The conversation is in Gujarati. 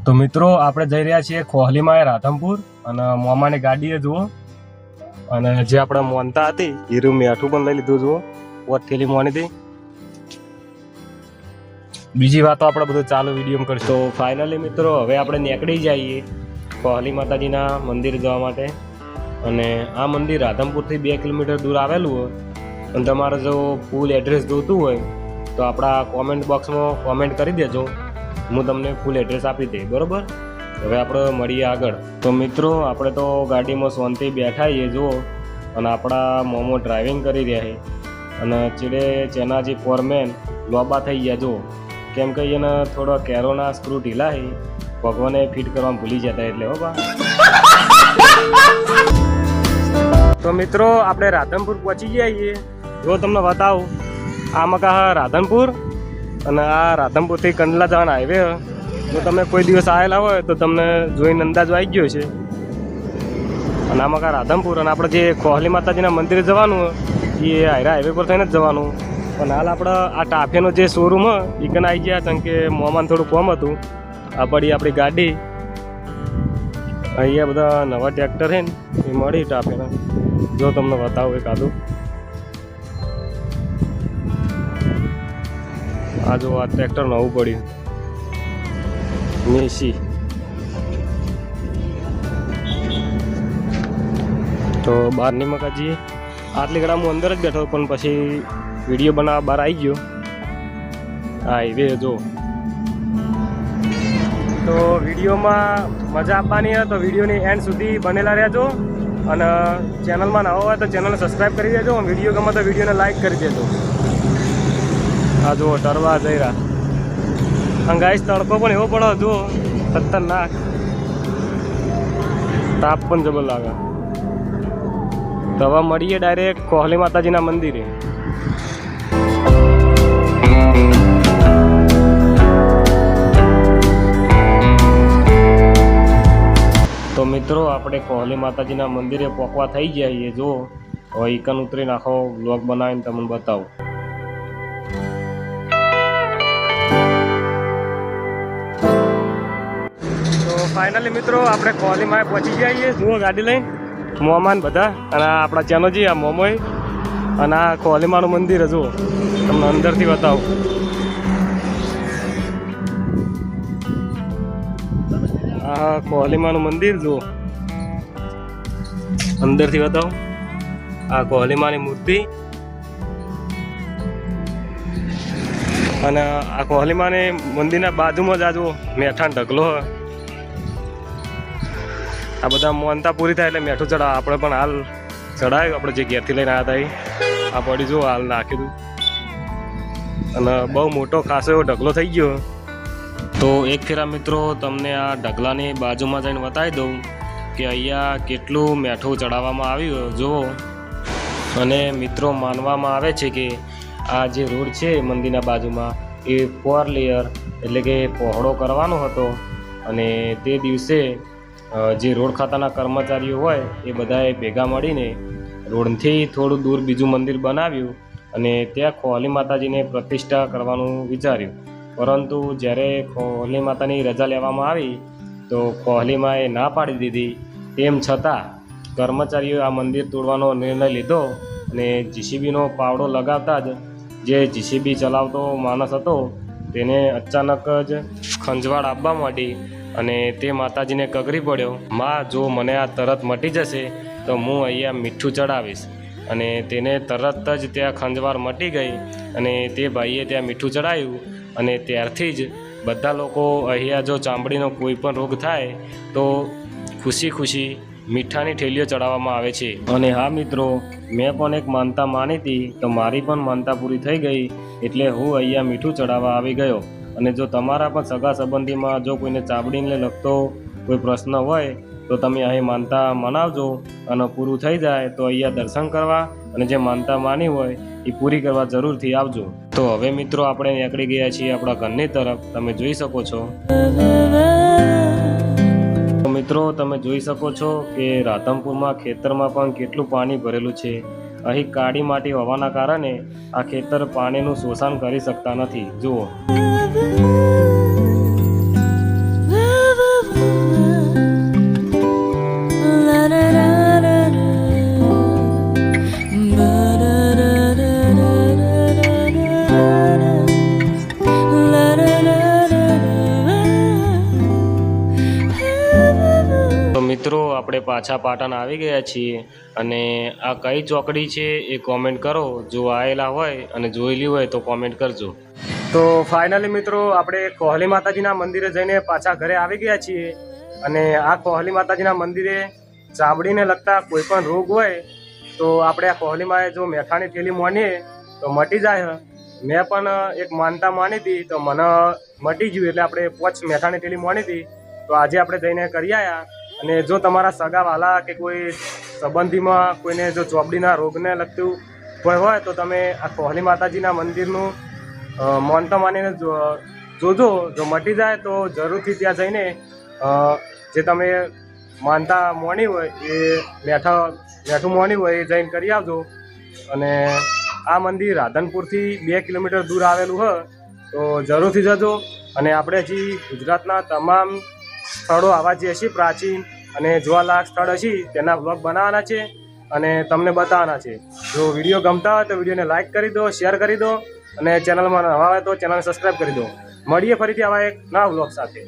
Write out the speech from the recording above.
તો મિત્રો આપણે જઈ રહ્યા છીએ કોહલીમાં રાધનપુર અને મોમાની ગાડીએ જુઓ અને જે આપણે મોનતા હતી હીરું મેઠું પણ લઈ લીધું જુઓ વઠેલી મોનીથી બીજી વાતો આપણે બધું ચાલુ વિડીયો કરીશું. તો ફાઇનલી મિત્રો હવે આપણે નીકળી જઈએ કોહલી માતાજીના મંદિર જવા માટે અને આ મંદિર રાધનપુરથી 2 કિલોમીટર દૂર આવેલું હોય અને તમારે જો ફૂલ એડ્રેસ જોઈતું હોય તો આપણા કોમેન્ટ બોક્સમાં કોમેન્ટ કરી દેજો, હું તમને ફૂલ એડ્રેસ આપી દઈ. બરાબર, હવે આપણે મળીએ આગળ. તો મિત્રો આપણે તો ગાડીમાં શાંતિ બેઠા છીએ જુઓ અને આપણા મોમો ડ્રાઇવિંગ કરી રહ્યા છે અને ચીડે જેના જે ફોરમેન લોબા થઈ ગયા જુઓ, કેમ કે એને થોડો કેરોના સ્ક્રૂ ઢીલા છે, ભગવાને ફિટ કરવામાં ભૂલી જતા એટલે હો બા. તો મિત્રો આપણે રાધનપુર પહોંચી ગયા છીએ. જો તમને બતાવું, આ મકા રાધનપુર અને આ રાધનપુરથી કંડલા જવાના હાઈવે. જો તમે કોઈ દિવસ આવેલા હોય તો તમને જોઈને અંદાજો આવી ગયો છે. અને આમાં કા રાધનપુર અને આપણે જે કોહલી માતાજીના મંદિરે જવાનું એ હાઈરા હાઈવે પર થઈને જ જવાનું. પણ હાલ આપણે આ ટાફેનો જે શોરૂમ એ કને આવી ગયા, કારણ કે મોમાન થોડું કોમ હતું. આ પડી આપણી ગાડી, અહીંયા બધા નવા ટ્રેક્ટર છે ને એ મળી ટાફેના. જો તમને બતાવું એક આદું, આ જો આ ટ્રેક્ટર નવું પડ્યું મેસી. તો બહારની મકાજી આટલી ઘડા હું અંદર જ બેઠો પણ પછી વિડીયો બનાવવા બહાર આવી ગયો. હા હાઈવે જો. તો વિડીયોમાં મજા આપવાની હોય તો વિડીયોની એન્ડ સુધી બનેલા રહેજો અને ચેનલમાં નવા હોય તો ચેનલને સબસ્ક્રાઈબ કરી દેજો. વિડીયો ગમે તો વિડીયોને લાઈક કરી દેજો. આ જુઓ ટરવા જઈ રહ્યા અને ગાઈસ તડકો પણ એવો પડો જુઓ ખતરનાક, તાપ પણ જબર લાગે. તો હવે મળીએ ડાયરેક્ટ કોહલી માતાજીના મંદિરે. તો મિત્રો આપણે કોહલી માતાજીના મંદિરે પહોંચવા થઈ ગયા છીએ. જો હવે ઈકન ઉતરીને આખો વ્લોગ બનાવીને તમને બતાવું. ફાઇનલી મિત્રો આપણે કોહલીમાં પહોંચી ગયા છીએ. જુઓ ગાડી લઈને મોમાન બધા અને આપણા ચેનોજી આ મોમોય અને આ કોહલીમાનું મંદિર જુઓ, તમને અંદરથી બતાવું. આ કોહલીમાનું મંદિર જુઓ, અંદરથી બતાવું. આ કોહલીમાની મૂર્તિ અને આ કોહલીમાની મંદિરના બાજુમાં જ આ જુઓ મેઠાણ ઢગલો. આ બધા મોનતા પૂરી થાય એટલે મેઠું ચડાવ. આપણે પણ હાલ ચડાવ્યું, આપણે જે ઘેરથી લઈને આવ્યા હતા આ પડી જો હાલ નાખ્યું અને બહુ મોટો ખાસો એવો ઢગલો થઈ ગયો. તો એક ફેરા મિત્રો તમને આ ઢગલાની બાજુમાં જઈને બતાવી દઉં કે અહીંયા કેટલું મેઠું ચડાવવામાં આવ્યું જુઓ. અને મિત્રો માનવામાં આવે છે કે આ જે રોડ છે મંદિરના બાજુમાં એ 4 લેયર એટલે કે પહોળો કરવાનો હતો અને તે દિવસે જે રોડ ખાતાના કર્મચારીઓ હોય એ બધાએ ભેગા મળીને રોડથી થોડું દૂર બીજું મંદિર બનાવ્યું અને ત્યાં કોહલી માતાજીને પ્રતિષ્ઠા કરવાનું વિચાર્યું. પરંતુ જ્યારે કોહલી માતાની રજા લેવામાં આવી તો કોહલીમાએ ના પાડી દીધી. તેમ છતાં કર્મચારીઓએ આ મંદિર તોડવાનો નિર્ણય લીધો અને જીસીબીનો પાવડો લગાવતા જ જે જીસીબી ચલાવતો માણસ હતો તેને અચાનક જ ખંજવાળ આપવા માંડી અને તે માતાજીને કગરી પડ્યો, માં જો મને આ તરત મટી જશે તો હું અહીંયા મીઠું ચડાવીશ. અને તેને તરત જ ત્યાં ખંજવાળ મટી ગઈ અને તે ભાઈએ ત્યાં મીઠું ચડાવ્યું અને ત્યારથી જ બધા લોકો અહીંયા જો ચામડીનો કોઈ પણ રોગ થાય તો ખુશી ખુશી મીઠાની ઠેલીઓ ચડાવવામાં આવે છે. અને હા મિત્રો, મેં પણ એક માનતા માની હતી તો મારી પણ માનતા પૂરી થઈ ગઈ એટલે હું અહીંયા મીઠું ચડાવવા આવી ગયો. અને જો તમારા પણ સગા સંબંધીમાં જો કોઈને ચામડીને લગતો કોઈ પ્રશ્ન હોય તો તમે અહીં માનતા મનાવજો અને પૂરું થઈ જાય તો અહીંયા દર્શન કરવા અને જે માનતા માની હોય એ પૂરી કરવા જરૂરથી આવજો. તો હવે મિત્રો આપણે નીકળી ગયા છીએ આપણા ઘરની તરફ. તમે જોઈ શકો છો મિત્રો, તમે જોઈ શકો છો કે રાધનપુરમાં ખેતરમાં પણ કેટલું પાણી ભરેલું છે. અહીં કાળી માટી હોવાના કારણે આ ખેતર પાણીનું શોષણ કરી શકતા નથી. જુઓ. આપણે પાછા પાટણ આવી ગયા છીએ અને આ કઈ ચોકડી છે એ કોમેન્ટ કરો. જો આવેલા હોય અને જોયેલી હોય તો કોમેન્ટ કરજો. તો ફાઇનલી મિત્રો આપણે કોહલી માતાજીના મંદિરે જઈને પાછા ઘરે આવી ગયા છીએ અને આ કોહલી માતાજીના મંદિરે ચામડીને લગતા કોઈ પણ રોગ હોય તો આપણે આ કોહલીમાં જો મેઠાની થેલી માનીએ તો મટી જાય. મેં પણ એક માનતા માની હતી તો મને મટી ગયું, એટલે આપણે 5 મેઠાની થેલી માની હતી. તો આજે આપણે જઈને કરી આવ્યા. અને જો તમારા સગાવાલા કે કોઈ સંબંધીમાં કોઈને જો ચોપડીના રોગને લગતું કોઈ હોય તો તમે આ કોહલી માતાજીના મંદિરનું માનતા માનીને જોજો. જો મટી જાય તો જરૂરથી ત્યાં જઈને જે તમે માનતા માની હોય એ મેઠું માની હોય એ જઈને કરી આવજો. અને આ મંદિર રાધનપુરથી 2 કિલોમીટર દૂર આવેલું હોય તો જરૂરથી જજો. અને આપણે હજી ગુજરાતના તમામ સ્થળો આવા જે હશે પ્રાચીન અને જોવાલાયક સ્થળ હશે તેના બ્લોગ બનાવવાના છે અને તમને બતાવવાના છે. જો વિડીયો ગમતા હોય તો વિડીયોને લાઇક કરી દો, શેર કરી દો અને ચેનલમાં નવા હોય તો ચેનલને સબસ્ક્રાઈબ કરી દો. મળીએ ફરીથી આવા એક નવા બ્લોગ સાથે.